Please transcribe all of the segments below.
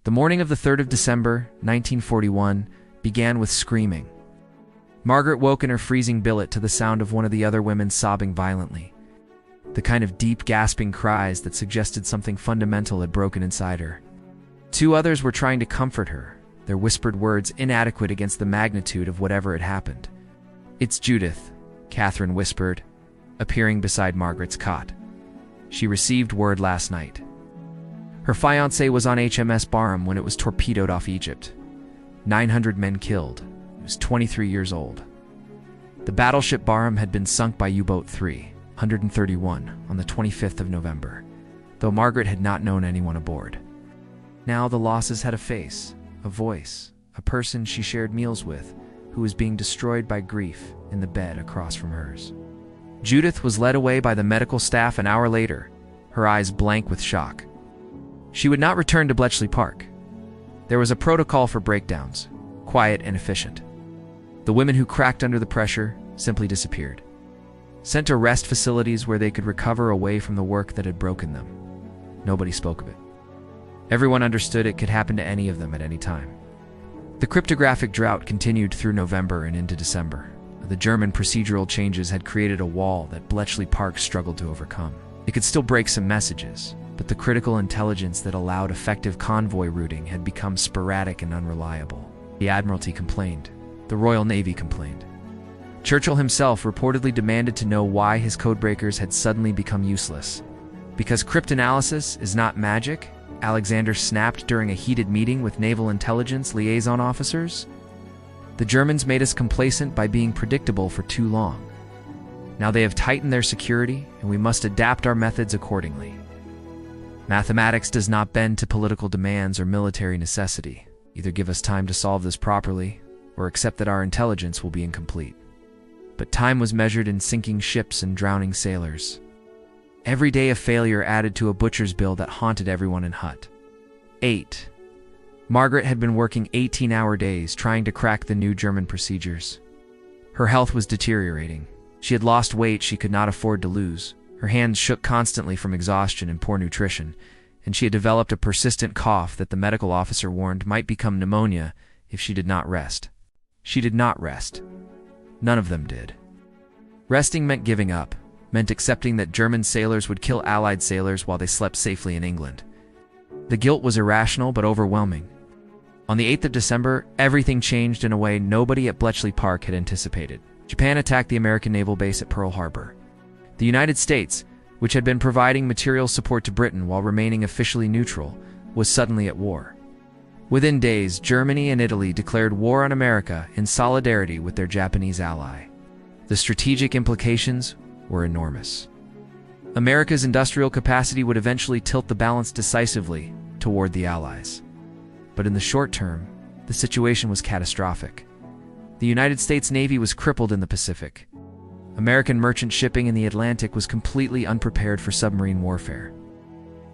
The morning of the 3rd of December, 1941, began with screaming. Margaret woke in her freezing billet to the sound of one of the other women sobbing violently. The kind of deep, gasping cries that suggested something fundamental had broken inside her. Two others were trying to comfort her, their whispered words inadequate against the magnitude of whatever had happened. "It's Judith," Catherine whispered, appearing beside Margaret's cot. "She received word last night. Her fiancé was on HMS Barham when it was torpedoed off Egypt. 900 men killed. He was 23 years old. The battleship Barham had been sunk by U-boat 131 on the 25th of November, though Margaret had not known anyone aboard. Now the losses had a face, a voice, a person she shared meals with, who was being destroyed by grief in the bed across from hers. Judith was led away by the medical staff an hour later, her eyes blank with shock. She would not return to Bletchley Park. There was a protocol for breakdowns, quiet and efficient. The women who cracked under the pressure simply disappeared, sent to rest facilities where they could recover away from the work that had broken them. Nobody spoke of it. Everyone understood it could happen to any of them at any time. The cryptographic drought continued through November and into December. The German procedural changes had created a wall that Bletchley Park struggled to overcome. It could still break some messages, but the critical intelligence that allowed effective convoy routing had become sporadic and unreliable. The Admiralty complained. The Royal Navy complained. Churchill himself reportedly demanded to know why his codebreakers had suddenly become useless. Because cryptanalysis is not magic, Alexander snapped during a heated meeting with naval intelligence liaison officers. The Germans made us complacent by being predictable for too long. Now they have tightened their security, and we must adapt our methods accordingly. Mathematics does not bend to political demands or military necessity. Either give us time to solve this properly, or accept that our intelligence will be incomplete. But time was measured in sinking ships and drowning sailors. Every day of failure added to a butcher's bill that haunted everyone in Hut. 8. Margaret had been working 18-hour days trying to crack the new German procedures. Her health was deteriorating. She had lost weight she could not afford to lose. Her hands shook constantly from exhaustion and poor nutrition, and she had developed a persistent cough that the medical officer warned might become pneumonia if she did not rest. She did not rest. None of them did. Resting meant giving up, meant accepting that German sailors would kill Allied sailors while they slept safely in England. The guilt was irrational but overwhelming. On the 8th of December, everything changed in a way nobody at Bletchley Park had anticipated. Japan attacked the American naval base at Pearl Harbor. The United States, which had been providing material support to Britain while remaining officially neutral, was suddenly at war. Within days, Germany and Italy declared war on America in solidarity with their Japanese ally. The strategic implications were enormous. America's industrial capacity would eventually tilt the balance decisively toward the Allies. But in the short term, the situation was catastrophic. The United States Navy was crippled in the Pacific. American merchant shipping in the Atlantic was completely unprepared for submarine warfare.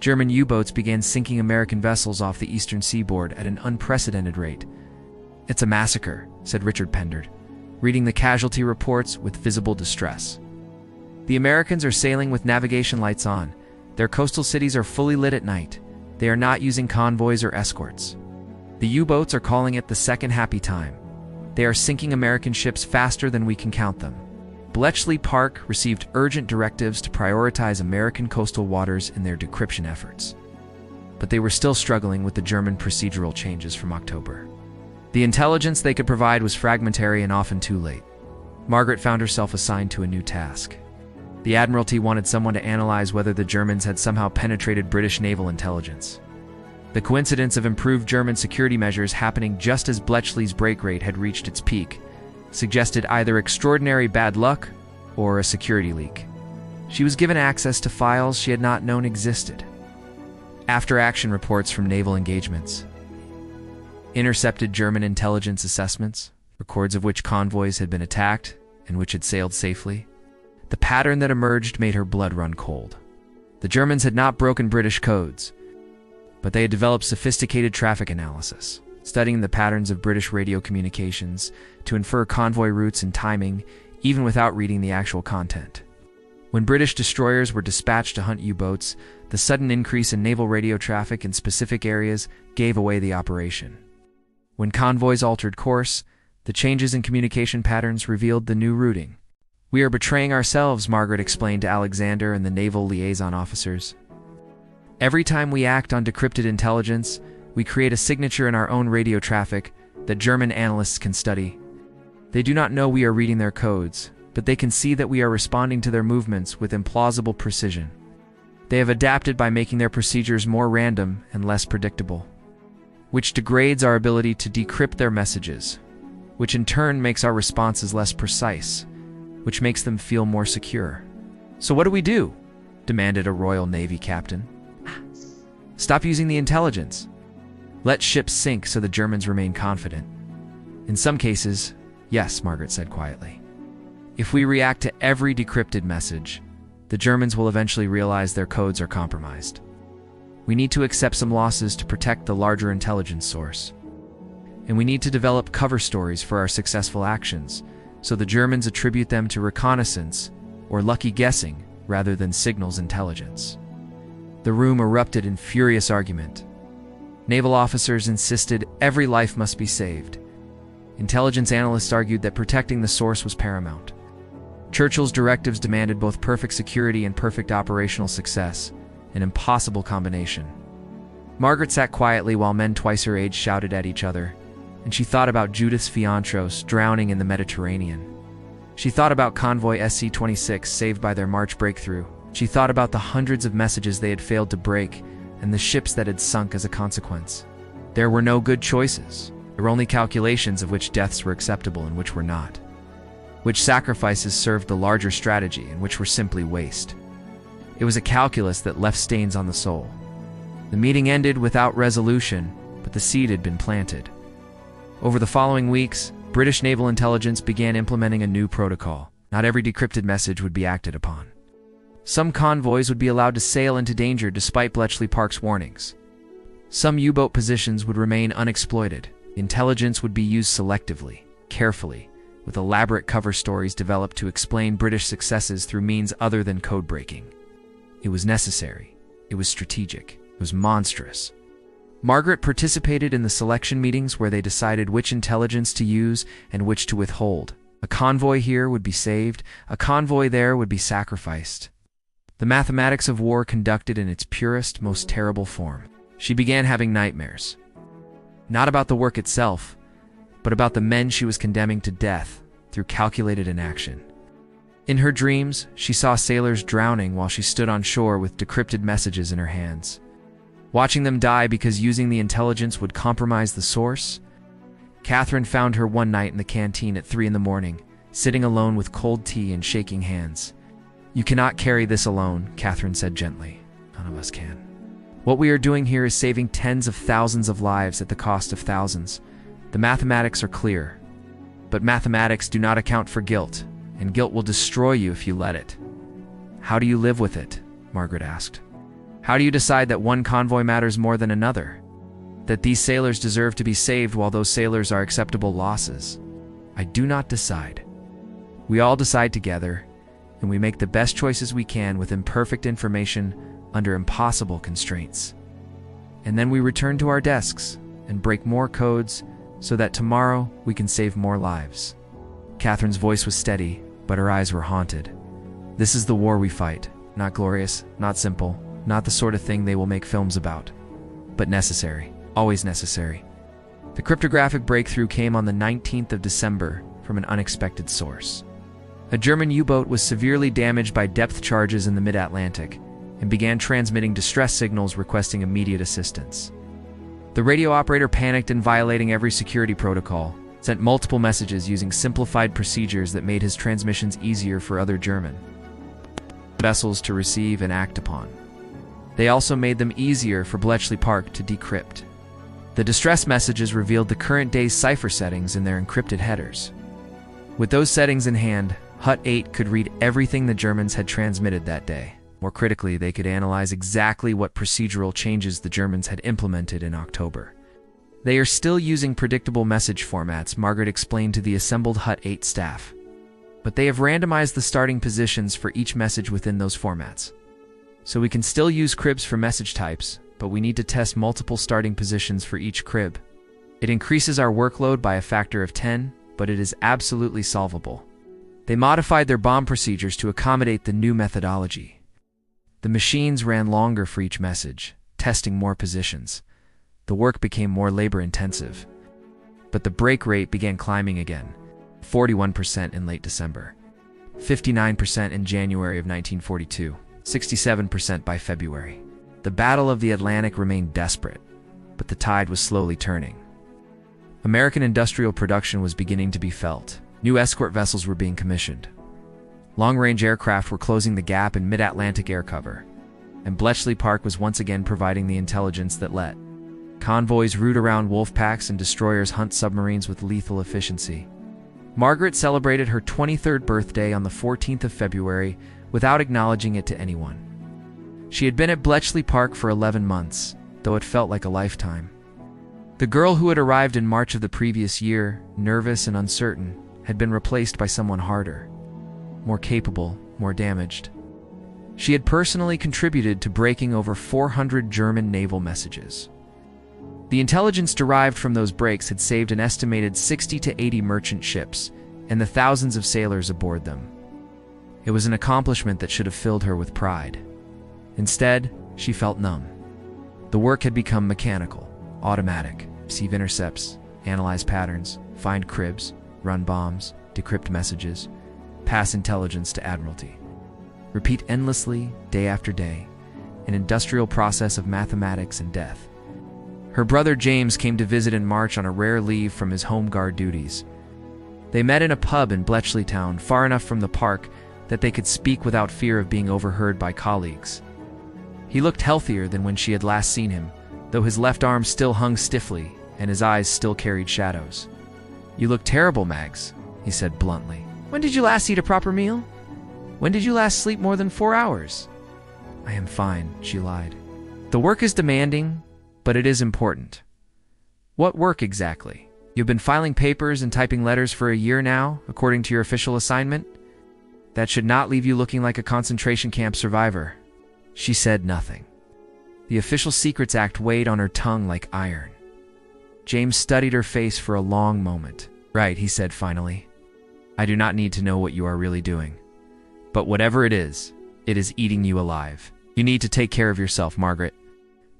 German U-boats began sinking American vessels off the eastern seaboard at an unprecedented rate. "It's a massacre," said Richard Pendard, reading the casualty reports with visible distress. "The Americans are sailing with navigation lights on. Their coastal cities are fully lit at night. They are not using convoys or escorts. The U-boats are calling it the second happy time. They are sinking American ships faster than we can count them." Bletchley Park received urgent directives to prioritize American coastal waters in their decryption efforts. But they were still struggling with the German procedural changes from October. The intelligence they could provide was fragmentary and often too late. Margaret found herself assigned to a new task. The Admiralty wanted someone to analyze whether the Germans had somehow penetrated British naval intelligence. The coincidence of improved German security measures happening just as Bletchley's break rate had reached its peak suggested either extraordinary bad luck or a security leak. She was given access to files she had not known existed. After-action reports from naval engagements, intercepted German intelligence assessments, records of which convoys had been attacked and which had sailed safely. The pattern that emerged made her blood run cold. The Germans had not broken British codes, but they had developed sophisticated traffic analysis, studying the patterns of British radio communications to infer convoy routes and timing, even without reading the actual content. When British destroyers were dispatched to hunt U-boats, the sudden increase in naval radio traffic in specific areas gave away the operation. When convoys altered course, the changes in communication patterns revealed the new routing. "We are betraying ourselves," Margaret explained to Alexander and the naval liaison officers. "Every time we act on decrypted intelligence, we create a signature in our own radio traffic that German analysts can study. They do not know we are reading their codes, but they can see that we are responding to their movements with implausible precision. They have adapted by making their procedures more random and less predictable, which degrades our ability to decrypt their messages, which in turn makes our responses less precise, which makes them feel more secure." "So what do we do?" demanded a Royal Navy captain. "Stop using the intelligence. Let ships sink so the Germans remain confident." "In some cases, yes," Margaret said quietly. "If we react to every decrypted message, the Germans will eventually realize their codes are compromised. We need to accept some losses to protect the larger intelligence source. And we need to develop cover stories for our successful actions, so the Germans attribute them to reconnaissance or lucky guessing rather than signals intelligence." The room erupted in furious argument. Naval officers insisted every life must be saved. Intelligence analysts argued that protecting the source was paramount. Churchill's directives demanded both perfect security and perfect operational success, an impossible combination. Margaret sat quietly while men twice her age shouted at each other, and she thought about Judith's fiancés drowning in the Mediterranean. She thought about convoy SC-26 saved by their March breakthrough. She thought about the hundreds of messages they had failed to break and the ships that had sunk as a consequence. There were no good choices. There were only calculations of which deaths were acceptable and which were not, which sacrifices served the larger strategy and which were simply waste. It was a calculus that left stains on the soul. The meeting ended without resolution, but the seed had been planted. Over the following weeks, British naval intelligence began implementing a new protocol. Not every decrypted message would be acted upon. Some convoys would be allowed to sail into danger despite Bletchley Park's warnings. Some U-boat positions would remain unexploited. Intelligence would be used selectively, carefully, with elaborate cover stories developed to explain British successes through means other than code breaking. It was necessary. It was strategic. It was monstrous. Margaret participated in the selection meetings where they decided which intelligence to use and which to withhold. A convoy here would be saved, a convoy there would be sacrificed. The mathematics of war conducted in its purest, most terrible form. She began having nightmares. Not about the work itself, but about the men she was condemning to death through calculated inaction. In her dreams, she saw sailors drowning while she stood on shore with decrypted messages in her hands. Watching them die because using the intelligence would compromise the source. Catherine found her one night in the canteen at 3 a.m, sitting alone with cold tea and shaking hands. "You cannot carry this alone," Catherine said gently. "None of us can. What we are doing here is saving tens of thousands of lives at the cost of thousands. The mathematics are clear. But mathematics do not account for guilt, and guilt will destroy you if you let it." "How do you live with it?" Margaret asked. "How do you decide that one convoy matters more than another? That these sailors deserve to be saved while those sailors are acceptable losses?" "I do not decide. We all decide together, and we make the best choices we can with imperfect information under impossible constraints. And then we return to our desks and break more codes so that tomorrow we can save more lives." Catherine's voice was steady, but her eyes were haunted. "This is the war we fight. Not glorious, not simple, not the sort of thing they will make films about. But necessary, always necessary." The cryptographic breakthrough came on the 19th of December from an unexpected source. A German U-boat was severely damaged by depth charges in the mid-Atlantic and began transmitting distress signals requesting immediate assistance. The radio operator panicked and, violating every security protocol, sent multiple messages using simplified procedures that made his transmissions easier for other German vessels to receive and act upon. They also made them easier for Bletchley Park to decrypt. The distress messages revealed the current day's cipher settings in their encrypted headers. With those settings in hand, Hut 8 could read everything the Germans had transmitted that day. More critically, they could analyze exactly what procedural changes the Germans had implemented in October. "They are still using predictable message formats," Margaret explained to the assembled Hut 8 staff. but they have randomized the starting positions for each message within those formats. So we can still use cribs for message types, but we need to test multiple starting positions for each crib. It increases our workload by a factor of 10, but it is absolutely solvable. They modified their bomb procedures to accommodate the new methodology. The machines ran longer for each message, testing more positions. The work became more labor-intensive. But the break rate began climbing again, 41% in late December, 59% in January of 1942, 67% by February. The Battle of the Atlantic remained desperate, but the tide was slowly turning. American industrial production was beginning to be felt. New escort vessels were being commissioned. Long-range aircraft were closing the gap in mid-Atlantic air cover, and Bletchley Park was once again providing the intelligence that let convoys route around wolf packs and destroyers hunt submarines with lethal efficiency. Margaret celebrated her 23rd birthday on the 14th of February without acknowledging it to anyone. She had been at Bletchley Park for 11 months, though it felt like a lifetime. The girl who had arrived in March of the previous year, nervous and uncertain, had been replaced by someone harder, more capable, more damaged. She had personally contributed to breaking over 400 German naval messages. The intelligence derived from those breaks had saved an estimated 60 to 80 merchant ships and the thousands of sailors aboard them. It was an accomplishment that should have filled her with pride. Instead, she felt numb. The work had become mechanical, automatic. Receive intercepts, analyze patterns, find cribs, run bombs, decrypt messages, pass intelligence to Admiralty. Repeat endlessly, day after day, an industrial process of mathematics and death. Her brother James came to visit in March on a rare leave from his home guard duties. They met in a pub in Bletchley Town, far enough from the park that they could speak without fear of being overheard by colleagues. He looked healthier than when she had last seen him, though his left arm still hung stiffly and his eyes still carried shadows. "You look terrible, Mags," he said bluntly. "When did you last eat a proper meal? When did you last sleep more than 4 hours?" "I am fine," she lied. "The work is demanding, but it is important." "What work exactly? You've been filing papers and typing letters for a year now, according to your official assignment? That should not leave you looking like a concentration camp survivor." She said nothing. The Official Secrets Act weighed on her tongue like iron. James studied her face for a long moment. "Right," he said finally. "I do not need to know what you are really doing. But whatever it is eating you alive. You need to take care of yourself, Margaret.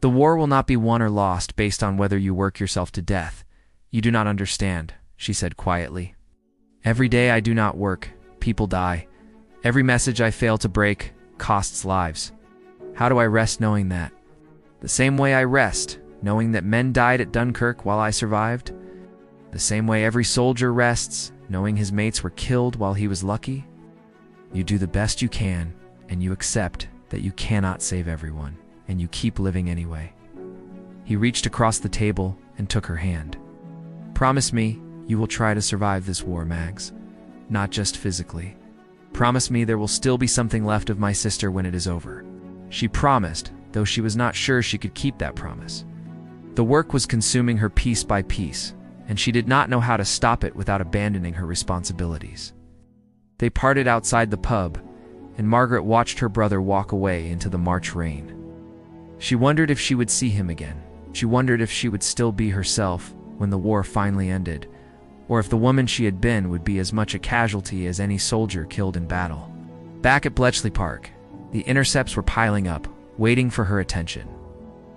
The war will not be won or lost based on whether you work yourself to death. You do not understand," she said quietly. "Every day I do not work, people die. Every message I fail to break costs lives. How do I rest knowing that? The same way I rest, knowing that men died at Dunkirk while I survived. The same way every soldier rests, knowing his mates were killed while he was lucky. You do the best you can, and you accept that you cannot save everyone, and you keep living anyway." He reached across the table and took her hand. "Promise me you will try to survive this war, Mags. Not just physically. Promise me there will still be something left of my sister when it is over." She promised, though she was not sure she could keep that promise. The work was consuming her piece by piece, and she did not know how to stop it without abandoning her responsibilities. They parted outside the pub, and Margaret watched her brother walk away into the March rain. She wondered if she would see him again. She wondered if she would still be herself when the war finally ended, or if the woman she had been would be as much a casualty as any soldier killed in battle. Back at Bletchley Park, the intercepts were piling up, waiting for her attention.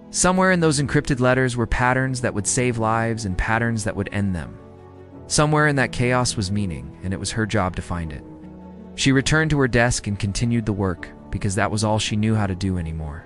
Somewhere in those encrypted letters were patterns that would save lives and patterns that would end them. Somewhere in that chaos was meaning, and it was her job to find it. She returned to her desk and continued the work, because that was all she knew how to do anymore.